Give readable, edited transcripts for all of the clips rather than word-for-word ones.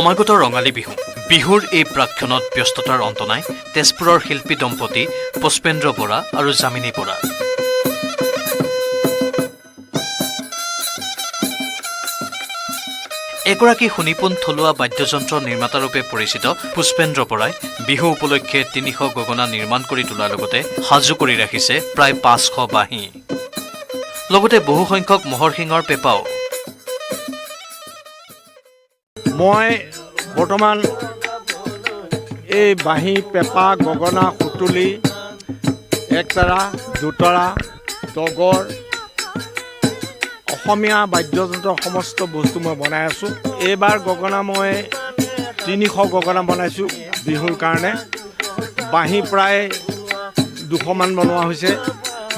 সমাগত ৰঙালী বিহু বিহুৰ এই প্ৰাক্ষণত ব্যস্ততাৰ অন্ত নাই তেজপুৰৰ শিল্পী দম্পতি পুষ্পেন্দ্ৰ বৰা আৰু জামিনী বৰা। এগৰাকী শুনিপোন থলুৱা বাদ্যযন্ত্ৰ নিৰ্মাতাৰূপে পৰিচিত পুষ্পেন্দ্ৰ বৰাই বিহু উপলক্ষে ৩০০ গগনা নিৰ্মাণ কৰি তোলাৰ লগতে সাজু কৰি ৰাখিছে প্ৰায় ৫০০ বাঁহী, লগতে বহু সংখ্যক মহৰ শিঙৰ পেঁপাও। মই বৰ্তমান এই বাঁহী, পেঁপা, গগনা, সুতুলি, একতাৰা, দুতৰা, ডগৰ, অসমীয়া বাদ্যযন্ত্ৰৰ সমস্ত বস্তু মই বনাই আছোঁ। এইবাৰ গগনা মই ৩০০ গগনা বনাইছোঁ বিহুৰ কাৰণে। বাঁহী প্ৰায় ২০০মান বনোৱা হৈছে।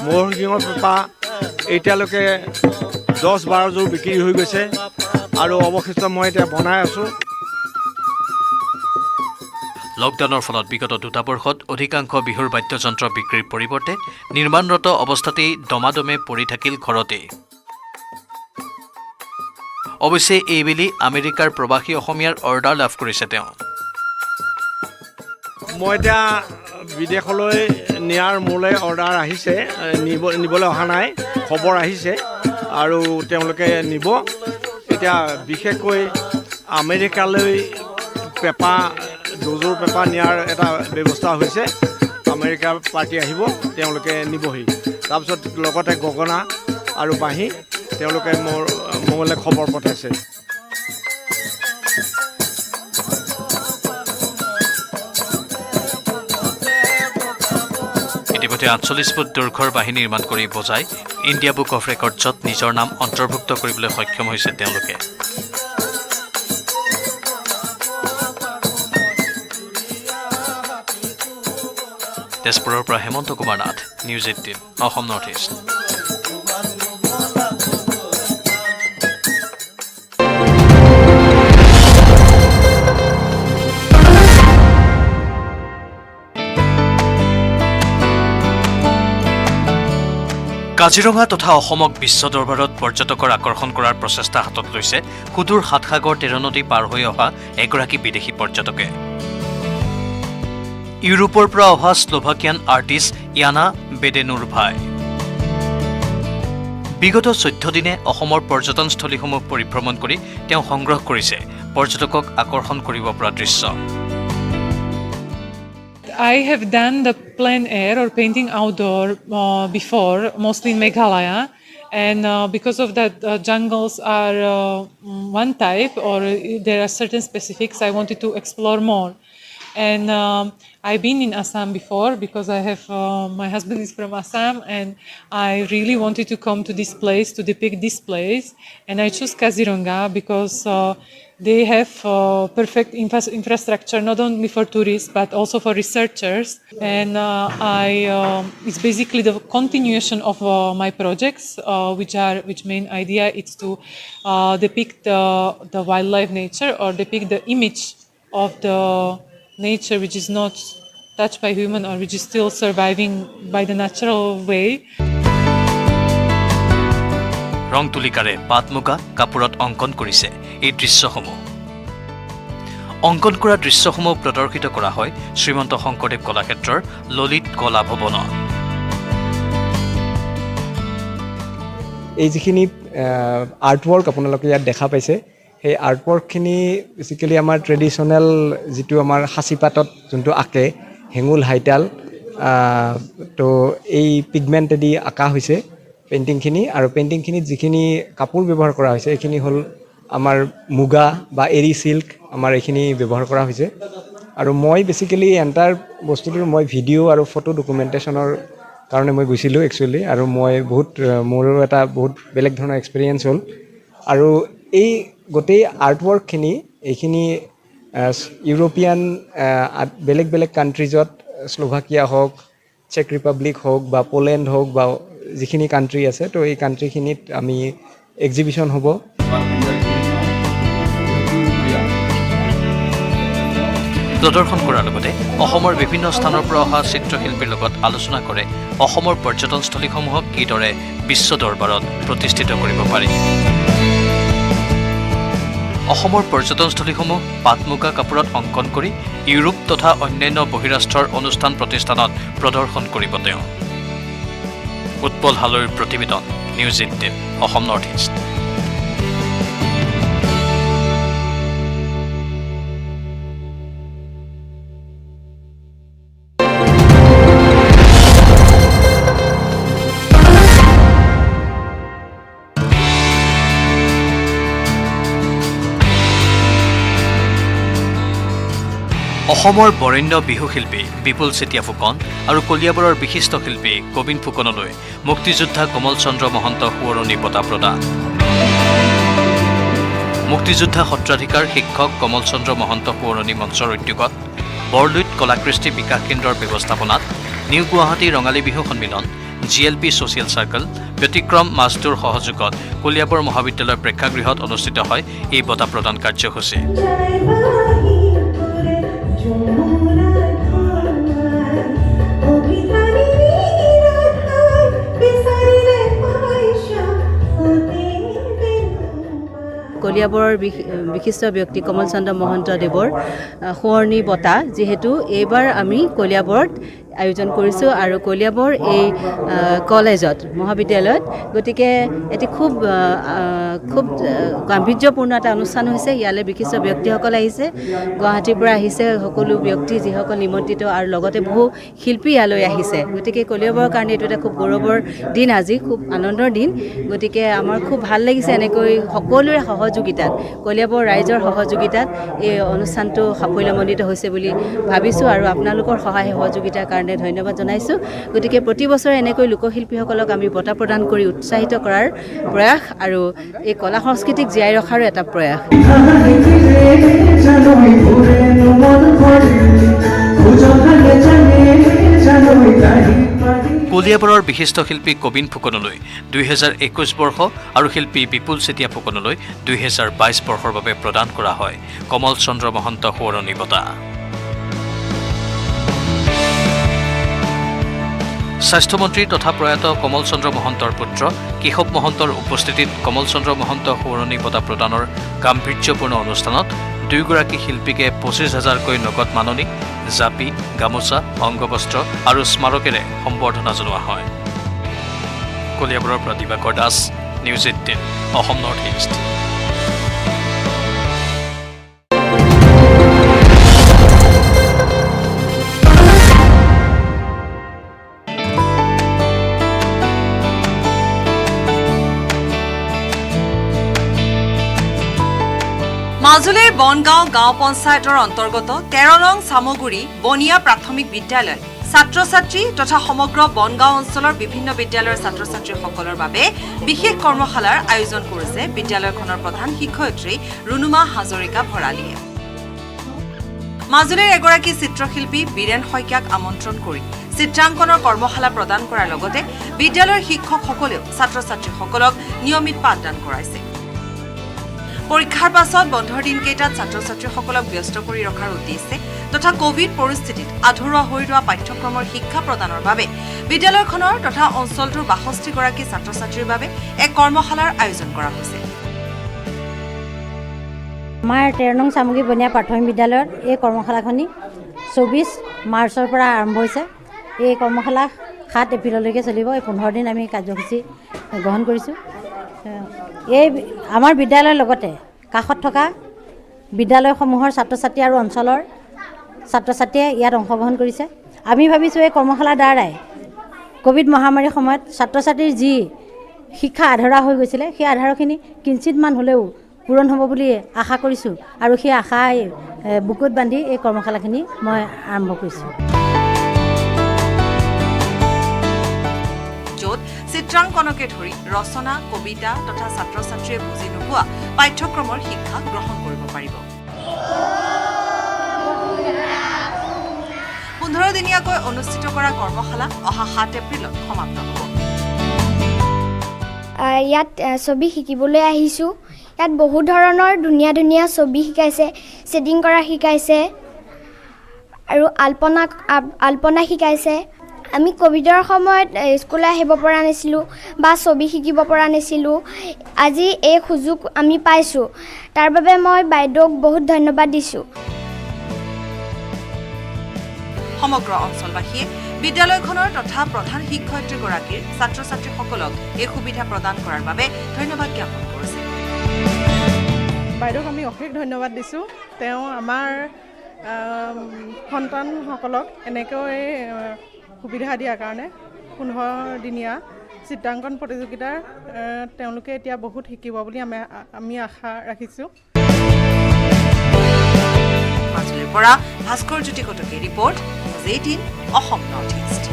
মহৰ শিঙৰ পেঁপা এতিয়ালৈকে ১০-১২ যোৰ বিক্ৰী হৈ গৈছে আৰু অৱশিষ্ট মই এতিয়া বনাই আছোঁ। লকডাউনৰ ফলত বিগত ২ বৰ্ষত অধিকাংশ বিহুৰ বাদ্যযন্ত্ৰ বিক্ৰীৰ পৰিৱৰ্তে নিৰ্মাণৰত অৱস্থাতেই দমাদমে পৰি থাকিল ঘৰতেই। অৱশ্যে এইবেলি আমেৰিকাৰ প্ৰৱাসী অসমীয়াৰ অৰ্ডাৰ লাভ কৰিছে তেওঁ। মই এতিয়া বিদেশলৈ নিয়াৰ মোলৈ অৰ্ডাৰ আহিছে, নিবলৈ অহা নাই, খবৰ আহিছে আৰু তেওঁলোকে নিব। এতিয়া বিশেষকৈ আমেৰিকালৈ পেঁপা, দুযোৰ পেঁপা নিয়াৰ এটা ব্যৱস্থা হৈছে। আমেৰিকাৰ পাৰ্টি আহিব, তেওঁলোকে নিবহি। তাৰপিছত লগতে গগনা আৰু বাঁহী তেওঁলোকে মোলৈ খবৰ পঠাইছে। ইতিমধ্যে ৪৮ ফুট দৈৰ্ঘ্যৰ বাঁহী নিৰ্মাণ কৰি বজাই ইণ্ডিয়া বুক অফ ৰেকৰ্ডছত নিজৰ নাম অন্তৰ্ভুক্ত কৰিবলৈ সক্ষম হৈছে তেওঁলোকে। তেজপুৰৰ পৰা Hemanta Kumar Nath, news ১৮, Assam north east. Kaziranga তথা অসমক বিশ্ব দৰবাৰত পৰ্যটকৰ আকৰ্ষণ কৰাৰ প্ৰচেষ্টা হাতত লৈছে সুদূৰ ৭ সাগৰ ১৩ নদী পাৰ হৈ অহা এগৰাকী বিদেশী পৰ্যটকে। ইউৰোপৰ পৰা অহা স্লোভাকিয়ান আৰ্টিষ্ট ইয়ানা বেডেনুৰভাই বিগত ১৪ দিনে অসমৰ পৰ্যটনস্থলীসমূহ পৰিভ্ৰমণ কৰি তেওঁ সংগ্ৰহ কৰিছে পৰ্যটকক আকৰ্ষণ কৰিব পৰা দৃশ্য। I have done the plein air or painting outdoor before, mostly in Meghalaya, and because of that jungles are one type or there are certain specifics, I wanted to explore more. And I've been in Assam before because I have my husband is from Assam and I really wanted to come to this place to depict this place, and I chose Kaziranga because they have perfect infrastructure not only for tourists but also for researchers, and it's basically the continuation of my projects, which main idea is to depict the wildlife nature or depict the image of the nature which is not touched by human or which is still surviving by the natural way. ৰং তুলিকাৰে পাট মুগা কাপোৰত অংকন কৰিছে এই দৃশ্যসমূহ। অংকন কৰা দৃশ্যসমূহ প্ৰদৰ্শিত কৰা হয় শ্ৰীমন্ত শংকৰদেৱ কলাক্ষেত্ৰৰ ললিত কলা ভৱনত। এই যিখিনি আৰ্টৱৰ্ক আপোনালোকে ইয়াত দেখা পাইছে, সেই আৰ্টৱৰ্কখিনি বেচিকেলি আমাৰ ট্ৰেডিশ্যনেল যিটো আমাৰ সাঁচিপাতত যোনটো আঁকে হেঙুল হাইতাল, তো এই পিগমেণ্টেদি আঁকা হৈছে পেইণ্টিংখিনি। আৰু পেইণ্টিংখিনিত যিখিনি কাপোৰ ব্যৱহাৰ কৰা হৈছে এইখিনি হ'ল আমাৰ মুগা বা এৰী চিল্ক, আমাৰ এইখিনি ব্যৱহাৰ কৰা হৈছে। আৰু মই বেচিকেলি এণ্টাৰ বস্তুটোৰ মই ভিডিঅ' আৰু ফটো ডকুমেণ্টেশ্যনৰ কাৰণে মই গৈছিলোঁ একচুৱেলি, আৰু মই মোৰো এটা বহুত বেলেগ ধৰণৰ এক্সপিৰিয়েঞ্চ হ'ল। আৰু এই গোটেই আৰ্টৱৰ্কখিনি এইখিনি ইউৰোপিয়ান বেলেগ বেলেগ কাণ্ট্ৰিজত, স্লোভাকিয়া হওক, চেক ৰিপাব্লিক হওক বা পোলেণ্ড হওক বা যিখিনি কাণ্ট্ৰি আছে, তো এই কাণ্ট্ৰিখিনিত আমি এক্সিবিশ্যন হ'ব। প্ৰদৰ্শন কৰাৰ লগতে অসমৰ বিভিন্ন স্থানৰ পৰা অহা চিত্ৰশিল্পীৰ লগত আলোচনা কৰে অসমৰ পৰ্যটনস্থলীসমূহক কিদৰে বিশ্ব দৰবাৰত প্ৰতিষ্ঠিত কৰিব পাৰি। অসমৰ পৰ্যটনস্থলীসমূহ পাট মুগা কাপোৰত অংকন কৰি ইউৰোপ তথা অন্যান্য বহিৰাষ্ট্ৰৰ অনুষ্ঠান প্ৰতিষ্ঠানত প্ৰদৰ্শন কৰিব তেওঁ। উৎপল হালৈৰ প্ৰতিবেদন, নিউজ 18 অসম নৰ্থ ইষ্ট। অসমৰ বৰেণ্য বিহু শিল্পী বিপুল চেতিয়া ফুকন আৰু কলিয়াবৰৰ বিশিষ্ট শিল্পী গোবিন্দ ফুকনলৈ মুক্তিযোদ্ধা কমল চন্দ্ৰ মহন্ত সোঁৱৰণী বঁটা প্ৰদান। মুক্তিযোদ্ধা সত্ৰাধিকাৰ শিক্ষক কমল চন্দ্ৰ মহন্ত সোঁৱৰণী মঞ্চৰ উদ্যোগত বৰলুইত কলাকৃষ্টি বিকাশ কেন্দ্ৰৰ ব্যৱস্থাপনাত নিউ গুৱাহাটী ৰঙালী বিহু সন্মিলন GLP ছ'চিয়েল চাৰ্কল ব্যতিক্ৰম মাছটোৰ সহযোগত কলিয়াবৰ মহাবিদ্যালয় প্ৰেক্ষাগৃহত অনুষ্ঠিত হয় এই বঁটা প্ৰদান কাৰ্যসূচী। কলিয়াবৰৰ বিশিষ্ট ব্যক্তি কমল চন্দ্ৰ মহন্ত দেৱৰ সোঁৱৰণী বঁটা যিহেতু এইবাৰ আমি কলিয়াবৰত আয়োজন কৰিছোঁ আৰু কলিয়াবৰ এই কলেজত মহাবিদ্যালয়ত গতিকে এটি খুব গাম্ভীৰ্যপূৰ্ণ এটা অনুষ্ঠান হৈছে। ইয়ালৈ বিশিষ্ট ব্যক্তিসকল আহিছে, গুৱাহাটীৰ পৰা আহিছে সকলো ব্যক্তি যিসকল নিমন্ত্ৰিত আৰু লগতে বহু শিল্পী ইয়ালৈ আহিছে। গতিকে কলিয়াবৰৰ কাৰণে এইটো এটা খুব গৌৰৱৰ দিন, আজি খুব আনন্দৰ দিন। গতিকে আমাৰ খুব ভাল লাগিছে এনেকৈ সকলোৰে সহযোগিতাত, কলিয়াবৰ ৰাইজৰ সহযোগিতাত এই অনুষ্ঠানটো সাফল্যমণ্ডিত হৈছে বুলি ভাবিছোঁ আৰু আপোনালোকৰ সহায় সহযোগিতাৰ কাৰণে ধন্যবাদ জনাইছোঁ। গতিকে প্ৰতি বছৰে এনেকৈ লোকশিল্পীসকলক আমি বঁটা প্ৰদান কৰি উৎসাহিত কৰাৰ প্ৰয়াস আৰু এই কলা সংস্কৃতিক জীয়াই ৰখাৰো এটা প্ৰয়াস। কলিয়াবৰৰ বিশিষ্ট শিল্পী গোবিন্দ ফুকনলৈ 2021 বৰ্ষ আৰু শিল্পী বিপুল চেতিয়া ফুকনলৈ 2022 বৰ্ষৰ বাবে প্ৰদান কৰা হয় কমল চন্দ্ৰ মহন্ত সোঁৱৰণী বঁটা। স্বাস্থ্যমন্ত্ৰী তথা প্ৰয়াত কমল চন্দ্ৰ মহন্তৰ পুত্ৰ কেশৱ মহন্তৰ উপস্থিতিত কমল চন্দ্ৰ মহন্ত সোঁৱৰণী বঁটা প্ৰদানৰ গাম্ভীৰ্যপূৰ্ণ অনুষ্ঠানত দুয়োগৰাকী শিল্পীকে 25,000কৈ নগদ মাননি, জাপি, গামোচা, অংগবস্ত্ৰ আৰু স্মাৰকেৰে সম্বৰ্ধনা জনোৱা হয়। কলিয়াবৰৰ পৰা Dibakar Das, News 18 Assam north East. মাজুলীৰ বনগাঁও গাঁও পঞ্চায়তৰ অন্তৰ্গত 13 নং চামগুৰি বনিয়া প্ৰাথমিক বিদ্যালয় ছাত্ৰ ছাত্ৰী তথা সমগ্ৰ বনগাঁও অঞ্চলৰ বিভিন্ন বিদ্যালয়ৰ ছাত্ৰ ছাত্ৰীসকলৰ বাবে বিশেষ কৰ্মশালাৰ আয়োজন কৰিছে বিদ্যালয়খনৰ প্ৰধান শিক্ষয়িত্ৰী ৰুণুমা হাজৰিকা ভৰালীয়ে। মাজুলীৰ এগৰাকী চিত্ৰশিল্পী বীৰেন শইকীয়াক আমন্ত্ৰণ কৰি চিত্ৰাংকনৰ কৰ্মশালা প্ৰদান কৰাৰ লগতে বিদ্যালয়ৰ শিক্ষকসকলেও ছাত্ৰ ছাত্ৰীসকলক নিয়মিত পাঠদান কৰাইছে। পৰীক্ষাৰ পাছত বন্ধৰ দিনকেইটাত ছাত্ৰ ছাত্ৰীসকলক ব্যস্ত কৰি ৰখাৰ উদ্দেশ্যে তথা কোভিড পৰিস্থিতিত আধৰুৱা হৈ ৰোৱা পাঠ্যক্ৰমৰ শিক্ষা প্ৰদানৰ বাবে বিদ্যালয়খনৰ তথা অঞ্চলটোৰ ৬২গৰাকী ছাত্ৰ ছাত্ৰীৰ বাবে এক কৰ্মশালাৰ আয়োজন কৰা হৈছে। আমাৰ 13 নং চামগুৰি বনিয়া প্ৰাথমিক বিদ্যালয়ত এই কৰ্মশালাখনি 24 মাৰ্চৰ পৰা আৰম্ভ হৈছে। এই কৰ্মশালা 7 এপ্ৰিললৈকে চলিব। এই 15 দিন আমি কাৰ্যসূচী গ্ৰহণ কৰিছোঁ। এই আমাৰ বিদ্যালয়ৰ লগতে কাষত থকা বিদ্যালয়সমূহৰ ছাত্ৰ ছাত্ৰী আৰু অঞ্চলৰ ছাত্ৰ ছাত্ৰীয়ে ইয়াত অংশগ্ৰহণ কৰিছে। আমি ভাবিছোঁ এই কৰ্মশালাৰ দ্বাৰাই কোভিড মহামাৰীৰ সময়ত ছাত্ৰ ছাত্ৰীৰ যি শিক্ষা আধৰুৱা হৈ গৈছিলে সেই আধাৰখিনি কিঞ্চিতমান হ'লেও পূৰণ হ'ব বুলি আশা কৰিছোঁ আৰু সেই আশাই বুকুত বান্ধি এই কৰ্মশালাখিনি মই আৰম্ভ কৰিছোঁ। য'ত চিত্ৰাংকনকে ধৰি ৰচনা, কবিতা তথা ছাত্ৰ ছাত্ৰীয়ে বুজি নোপোৱা পাঠ্যক্ৰমৰ শিক্ষা গ্ৰহণ কৰিব পাৰিব। 15 দিনীয়াকৈ অনুষ্ঠিত কৰা কৰ্মশালা অহা 7 এপ্ৰিলত সমাপ্ত হ'ব। ইয়াত ছবি শিকিবলৈ আহিছোঁ। ইয়াত বহু ধৰণৰ ধুনীয়া ধুনীয়া ছবি শিকাইছে, ছেডিং কৰা শিকাইছে আৰু আল্পনা শিকাইছে। আমি ক'ভিডৰ সময়ত স্কুললৈ আহিব পৰা নাছিলোঁ বা ছবি শিকিব পৰা নাছিলোঁ। আজি এই সুযোগ আমি পাইছোঁ, তাৰ বাবে মই বাইদেউক বহুত ধন্যবাদ দিছোঁ। সমগ্ৰ অঞ্চলবাসীয়ে বিদ্যালয়খনৰ তথা প্ৰধান শিক্ষয়িত্ৰীগৰাকীৰ ছাত্ৰ ছাত্ৰীসকলক এই সুবিধা প্ৰদান কৰাৰ বাবে ধন্যবাদ জ্ঞাপন কৰিছে। বাইদেউক আমি অশেষ ধন্যবাদ দিছোঁ। তেওঁ আমাৰ সন্তানসকলক এনেকৈ সুবিধা দিয়াৰ কাৰণে 15 দিনীয়া চিত্ৰাংকন প্ৰতিযোগিতাৰ তেওঁলোকে এতিয়া বহুত শিকিব বুলি আমি আশা ৰাখিছোঁ। মাজুলীৰ পৰা Bhaskar Jyoti Kataki report, News 18 Assam north East.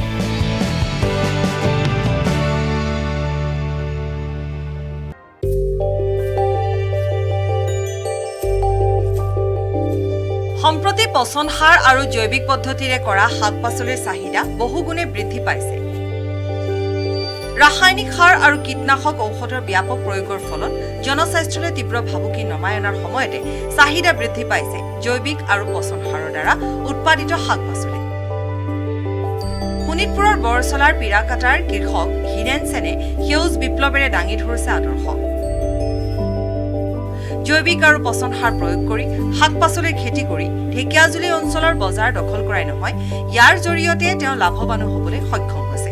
সম্প্ৰতি পচন সাৰ আৰু জৈৱিক পদ্ধতিৰে কৰা শাক পাচলিৰ চাহিদা বহুগুণে বৃদ্ধি পাইছে। ৰাসায়নিক সাৰ আৰু কীটনাশক ঔষধৰ ব্যাপক প্ৰয়োগৰ ফলত জনস্বাস্থ্যলৈ তীব্ৰ ভাবুকি নমাই অনাৰ সময়তে চাহিদা বৃদ্ধি পাইছে জৈৱিক আৰু পচন সাৰৰ দ্বাৰা উৎপাদিত শাক পাচলি। শোণিতপুৰৰ বৰচলাৰ পিৰাকাটাৰ কৃষক হীৰেন সেনে সেউজ বিপ্লৱেৰে দাঙি ধৰিছে আদৰ্শ। জৈৱিক আৰু পচন সাৰ প্ৰয়োগ কৰি শাক পাচলিৰ খেতি কৰি ঢেকিয়াজুলি অঞ্চলৰ বজাৰ দখল কৰাই নহয়, ইয়াৰ জৰিয়তে তেওঁ লাভৱানো হ'বলৈ সক্ষম হৈছে।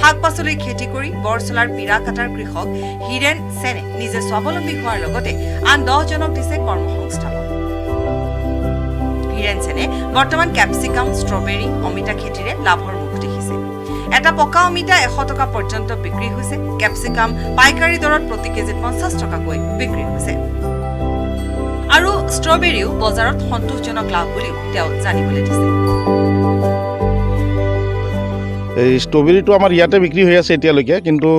শাক পাচলিৰ খেতি কৰি বৰচলাৰ পিৰাকাটাৰ কৃষক হীৰেন সেনে নিজে স্বাৱলম্বী হোৱাৰ লগতে আন 10 জনক দিছে কৰ্মসংস্থাপন। হীৰেন সেনে বৰ্তমান কেপচিকাম, ষ্ট্ৰবেৰী, অমিতা খেতিৰে লাভৰ মুখ দেখিছে। এটা পকা অমিতা 100 টকা পৰ্যন্ত বিক্ৰী হৈছে। কেপচিকাম পাইকাৰী দৰত প্ৰতি কেজিত 50 টকাকৈ বিক্ৰী হৈছে। আৰু ষ্ট্ৰবেৰীও বজাৰত সন্তোষজনক লাভ বুলিও তেওঁ জানিবলৈ দিছে। এই ষ্ট্ৰবেৰীটো আমাৰ ইয়াতে বিক্ৰী হৈ আছে এতিয়ালৈকে, কিন্তু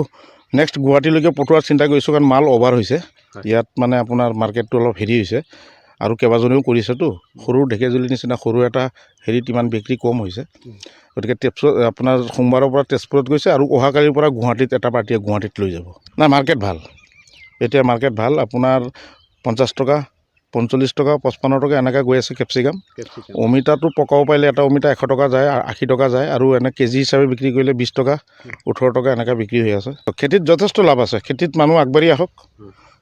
নেক্সট গুৱাহাটীলৈকে পঠোৱাৰ চিন্তা কৰিছোঁ, কাৰণ মাল অভাৰ হৈছে ইয়াত, মানে আপোনাৰ মাৰ্কেটটো অলপ হেৰি হৈছে আৰু কেইবাজনেও কৰিছেতো। সৰু ঢেকীয়াজুলিৰ নিচিনা সৰু এটা হেৰিত ইমান বিক্ৰী কম হৈছে, গতিকে আপোনাৰ সোমবাৰৰ পৰা তেজপুৰত গৈছে আৰু অহাকালিৰ পৰা গুৱাহাটীত এটা পাৰ্টীয়ে গুৱাহাটীত লৈ যাব। নাই, মাৰ্কেট ভাল, এতিয়া মাৰ্কেট ভাল। আপোনাৰ 50 টকা, 45 টকা, 55 টকা এনেকৈ গৈ আছে কেপচিকাম। অমিতাটো পকাব পাৰিলে এটা অমিতা 100 টকা যায়, 80 টকা যায়, আৰু এনে কেজি হিচাপে বিক্ৰী কৰিলে 20 টকা, 18 টকা এনেকৈ বিক্ৰী হৈ আছে। খেতিত যথেষ্ট লাভ আছে, খেতিত মানুহ আগবাঢ়ি আহক।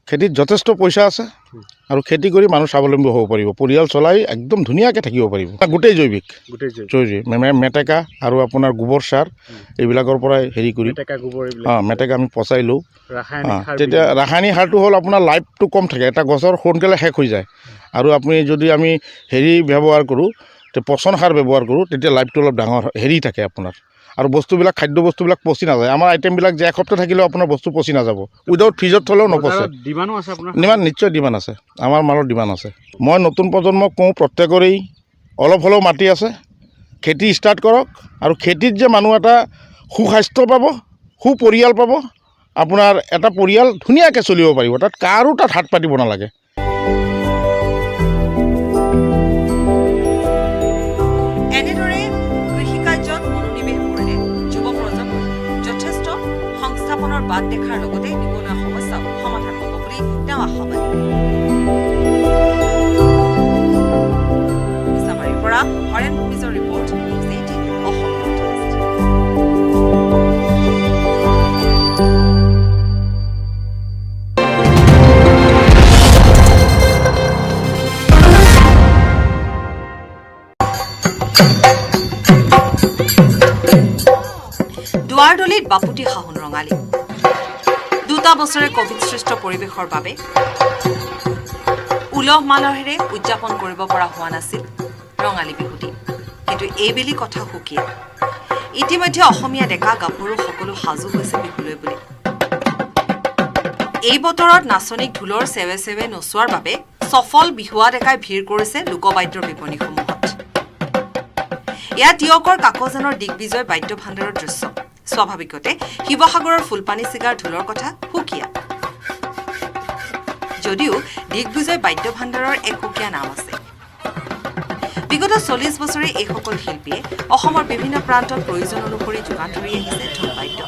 খেতিত যথেষ্ট পইচা আছে আৰু খেতি কৰি মানুহ স্বাৱলম্বী হ'ব পাৰিব, পৰিয়াল চলাই একদম ধুনীয়াকৈ থাকিব পাৰিব। গোটেই জৈৱিক, মেটেকা আৰু আপোনাৰ গোবৰ সাৰ এইবিলাকৰ পৰাই হেৰি কৰি, মেটেকা আমি পচাই লওঁ। তেতিয়া ৰাসায়নিক সাৰটো হ'ল আপোনাৰ লাইফটো কম থাকে, এটা গছৰ সোনকালে শেষ হৈ যায়। আৰু আপুনি যদি আমি হেৰি ব্যৱহাৰ কৰোঁ, পচন সাৰ ব্যৱহাৰ কৰোঁ, তেতিয়া লাইফটো অলপ ডাঙৰ হেৰি থাকে আপোনাৰ। আৰু বস্তুবিলাক, খাদ্য বস্তুবিলাক পচি নাযায়। আমাৰ আইটেমবিলাক যে এসপ্তাহ থাকিলেও আপোনাৰ বস্তু পচি নাযাব, উইদাউট ফ্ৰিজত থ'লেও নপচে। ডিমাণ্ড নিশ্চয় ডিমাণ্ড আছে, আমাৰ মালৰ ডিমাণ্ড আছে। মই নতুন প্ৰজন্মক কওঁ, প্ৰত্যেকৰেই অলপ হ'লেও মাটি আছে, খেতি ষ্টাৰ্ট কৰক। আৰু খেতিত যে মানুহ এটা সুস্বাস্থ্য পাব, সুপৰিয়াল পাব, আপোনাৰ এটা পৰিয়াল ধুনীয়াকৈ চলিব পাৰিব, কাৰো তাত হাত পাতিব নালাগে। এনেদৰে কৃষিকাৰ্যত মনোনিৱেশ কৰিলে যুৱ প্ৰজন্মই যথেষ্ট সংস্থাপনৰ বাট দেখাৰ লগতে নিবনুৱা সমস্যাও সমাধান হ'ব বুলি তেওঁ আশাবাদী। মিছামাৰীৰ পৰা হৰেণ ভূমিজৰ report, News 18 Assam north East. দুৱাৰদলিত বাপুতি সাহোন ৰঙালী। 2 বছৰে কোভিড-সৃষ্ট পৰিৱেশৰ বাবে উলহ মালহেৰে উদযাপন কৰিব পৰা হোৱা নাছিল ৰঙালী বিহুটি। কিন্তু এইবেলি কথা সুকীয়া, ইতিমধ্যে অসমীয়া ডেকা গাভৰু সকলো সাজু হৈছে বিহুলৈ বুলি। এই বতৰত নাচনীক ঢোলৰ চেৱে চেৱে নচোৱাৰ বাবে সফল বিহুৱা ডেকাই ভিৰ কৰিছে লোকবাদ্যৰ বিপণীসমূহত। এয়া টিয়কৰ কাকজানৰ দিগ্বিজয় বাদ্য ভাণ্ডাৰৰ দৃশ্য। স্বাভাৱিকতে শিৱসাগৰৰ ফুলপানী চিগাৰ ঢোলৰ কথা সুকীয়া, যদিও দিগ্বিজয় বাদ্য ভাণ্ডাৰৰ এক সুকীয়া নাম আছে। বিগত 40 বছৰে এইসকল শিল্পীয়ে অসমৰ বিভিন্ন প্ৰান্তত প্ৰয়োজন অনুসৰি যোগান ধৰি আহিছে ঢোল বাদ্য।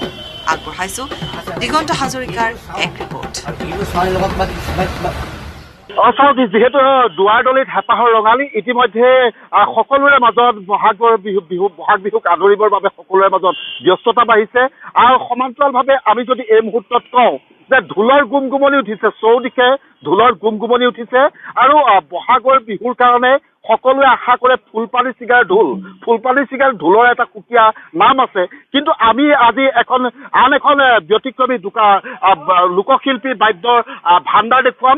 আগবঢ়াইছো দিগন্ত হাজৰিকাৰ এক ৰিপৰ্ট। চাওক যিহেতু দুৱাৰদলিত হেঁপাহৰ ৰঙালী ইতিমধ্যে সকলোৰে মাজত বহাগ বিহুক আদৰিবৰ বাবে সকলোৰে মাজত ব্যস্ততা বাঢ়িছে আৰু সমান্তৰালভাৱে আমি যদি এই মুহূৰ্তত কওঁ যে ঢোলৰ গুমগুমনি উঠিছে, চৌদিশে ঢোলৰ গুমগুমনি উঠিছে আৰু বহাগৰ বিহুৰ কাৰণে সকলোৱে আশা কৰে ফুলপানী ছিগাৰ ঢোলৰ এটা সুকীয়া নাম আছে। কিন্তু আমি আজি আন এখন ব্যতিক্ৰমী লোকশিল্পী বাদ্যৰ ভাণ্ডাৰ দেখুৱাম,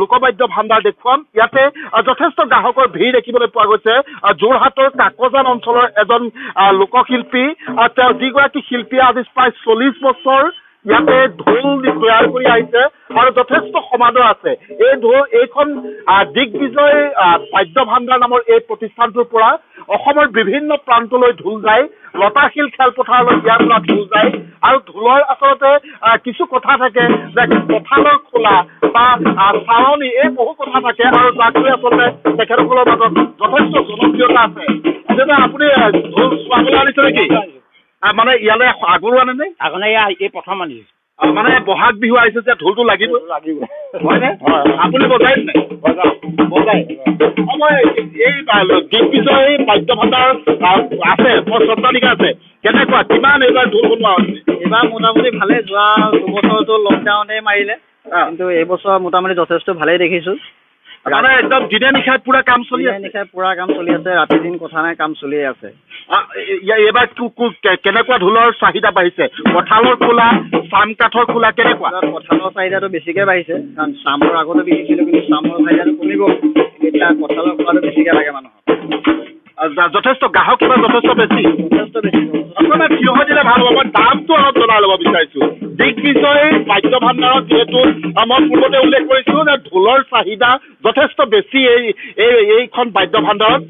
লোকবাদ্য ভাণ্ডাৰ দেখুৱাম। ইয়াতে যথেষ্ট গ্ৰাহকৰ ভিৰ দেখিবলৈ পোৱা গৈছে। যোৰহাটৰ কাকজান অঞ্চলৰ এজন লোকশিল্পী, তেওঁ যিগৰাকী শিল্পীয়ে আজি প্ৰায় 40 বছৰ ইয়াতে ঢোল তৈয়াৰ কৰি আহিছে আৰু যথেষ্ট সমাদৰ আছে। এইখন দিগ্বিজয় বাদ্য ভাণ্ডাৰ নামৰ এই প্ৰতিষ্ঠানটোৰ পৰা অসমৰ বিভিন্ন প্ৰান্তলৈ ঢোল যায়, লতাশিল খেলপথাৰলৈ ইয়াৰ পৰা ঢোল যায় আৰু ঢোলৰ আচলতে কিছু কথা থাকে যে কঁঠালৰ খোলা বা চাৱনী, এই বহু কথা থাকে আৰু যাক লৈ আচলতে তেখেতসকলৰ মাজত যথেষ্ট জনপ্ৰিয়তা আছে। তেতিয়া আপুনি ঢোল চোৱাবলৈ আনিছে নেকি? মানে ইয়ালৈ আগৰো আনে নে? আগতে এই প্ৰথম আনিছে। মানে বহাগ বিহু আহিছে যে ঢোলটো লাগিব হয়নে? আপুনি বজাই নাই? বজাই। মই এই দিগ্বিজয় বাদ্য ভাণ্ডাৰ আছে, বৰ শ্ৰদ্ধানিকা আছে। কেনেকুৱা, কিমান এইবাৰ ঢোল বনোৱা হৈছে? এইবাৰ মোটামুটি ভালেই, যোৱা দুবছৰটো লকডাউনে মাৰিলে, কিন্তু এইবছৰ মোটামুটি যথেষ্ট ভালেই দেখিছোঁ। মানে একদম দিনে নিশাই পুৰা কাম চলি আছে? নিশাই পুৰা কাম চলি আছে, ৰাতি দিন কথা নাই, কাম চলিয়ে আছে। এইবাৰ কেনেকুৱা ঢোলৰ চাহিদা বাঢ়িছে? কঁঠালৰ খোলা, চাম কাঠৰ খোলা কেনেকুৱা? কঁঠালৰ চাহিদাটো বেছিকৈ বাঢ়িছে, কাৰণ চামৰ আগতে বিকিছিলোঁ, কিন্তু চামৰ চাহিদাটো কমিব, এতিয়া কঁঠালৰ খোলাটো বেছিকৈ লাগে মানুহক। যথেষ্ট গ্ৰাহক কিবা যথেষ্ট বেছি? যথেষ্ট বেছি। আপোনাৰ থিয় হৈ দিলে ভাল হ'ব। মই দামটো অলপ জনাই ল'ব বিচাৰিছোঁ। দিগ্বিজয় বাদ্য ভাণ্ডাৰত যিহেতু মই পূৰ্বতে উল্লেখ কৰিছোঁ যে ঢোলৰ চাহিদা যথেষ্ট বেছি এইখন বাদ্য ভাণ্ডাৰত।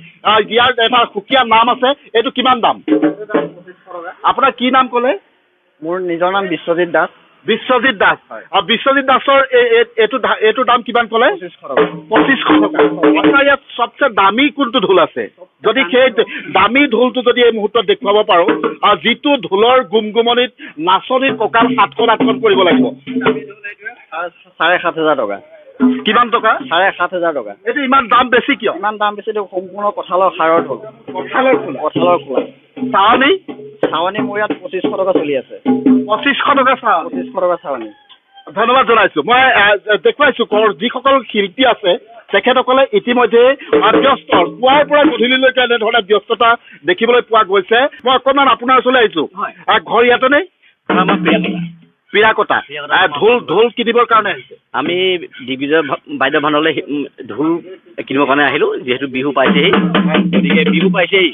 ইয়াৰ এটা সুকীয়া নাম আছে, এইটো কিমান দাম? আপোনাৰ কি নাম ক'লে? মোৰ নিজৰ নাম বিশ্বজিৎ দাস। বিশ্বজিৎ দাস। আৰু বিশ্বজিৎ দাসৰ এইটো দাম কিমান ক'লে? 2500 টকা। আপোনাৰ ইয়াত চবচে দামী কোনটো ঢোল আছে? যদি সেই দামী ঢোলটো যদি এই মুহূৰ্তত দেখুৱাব পাৰোঁ, আৰু যিটো ঢোলৰ গুমগুমনিত নাচনীৰ কঁকাল 7-8খন কৰিব লাগিব। 7,500 টকা। কিমান টকা? 7,500 টকা। এইটো ইমান দাম বেছি কিয়? ইমান দাম বেছি, সম্পূৰ্ণ কঁঠালৰ সাৰৰ ঢোল। কঁঠালৰ খোলা? কঁঠালৰ খোলা। চাৱনী? চাৱনী মোৰ ইয়াত 2500 টকা চলি আছে। 2500 টকা চাৱনী? 2500 টকা চাৱনী। ধন্যবাদ জনাইছোঁ। মই দেখুৱাইছোঁ যিসকল শিল্পী আছে তেখেতসকলে ইতিমধ্যে ব্যস্ত, পুৱাৰ পৰা গধূলিলৈকে এনেধৰণে ব্যস্ততা দেখিবলৈ পোৱা গৈছে। মই অকণমান আপোনাৰ ওচৰলৈ আহিছোঁ। ঘৰ ইয়াতে নে? পিৰাকটা। ঢোল কিনিবৰ কাৰণে আহিছে? আমি দিগ্বিজয় বাদ্য ভাণ্ডাৰলৈ ঢোল কিনিবৰ কাৰণে আহিলোঁ, যিহেতু বিহু পাইছেহি।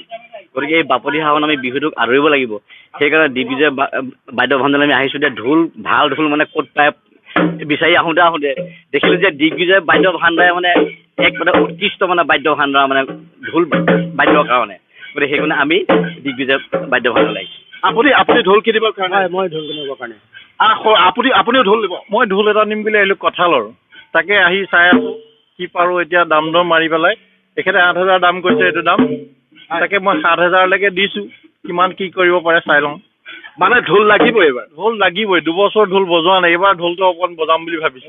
গতিকে এই বাপতি সাহোন আমি বিহুটোক আদৰিব লাগিব। সেইকাৰণে দিগ্বিজয় বাদ্য ভাণ্ডাৰলৈ আমি আহিছোঁ। এতিয়া ভাল ঢোল মানে ক'ত পায় বিচাৰি আহোঁতে দেখিলোঁ যে দিগ্বিজয় বাদ্য ভাণ্ডাৰে মানে এক উৎকৃষ্ট বাদ্য ভাণ্ডাৰ ঢোল বাদ্যৰ কাৰণে। গতিকে সেইকাৰণে আমি দিগ্বিজয় বাদ্য ভাণ্ডাৰলৈ আহিছোঁ। আপুনি ঢোল কিনিবৰ কাৰণে? হয়, মই ঢোল কিনিবৰ কাৰণে। আপুনিও ঢোল দিব? মই ঢোল এটা নিম বুলি আহিলোঁ কঁঠালৰ, তাকে আহি চাই আছোঁ কি পাৰোঁ। এতিয়া দাম দৰ মাৰি পেলাই তেখেতে 8,000 দাম কৈছে, এইটো দাম তাকে মই 7,000লৈকে দিছোঁ। কিমান কি কৰিব পাৰে চাই লওঁ। মানে ঢোল লাগিবই এইবাৰ? ঢোল লাগিবই, 2 বছৰ ঢোল বজোৱা নাই, এইবাৰ ঢোলটো অকণ বজাম বুলি ভাবিছোঁ।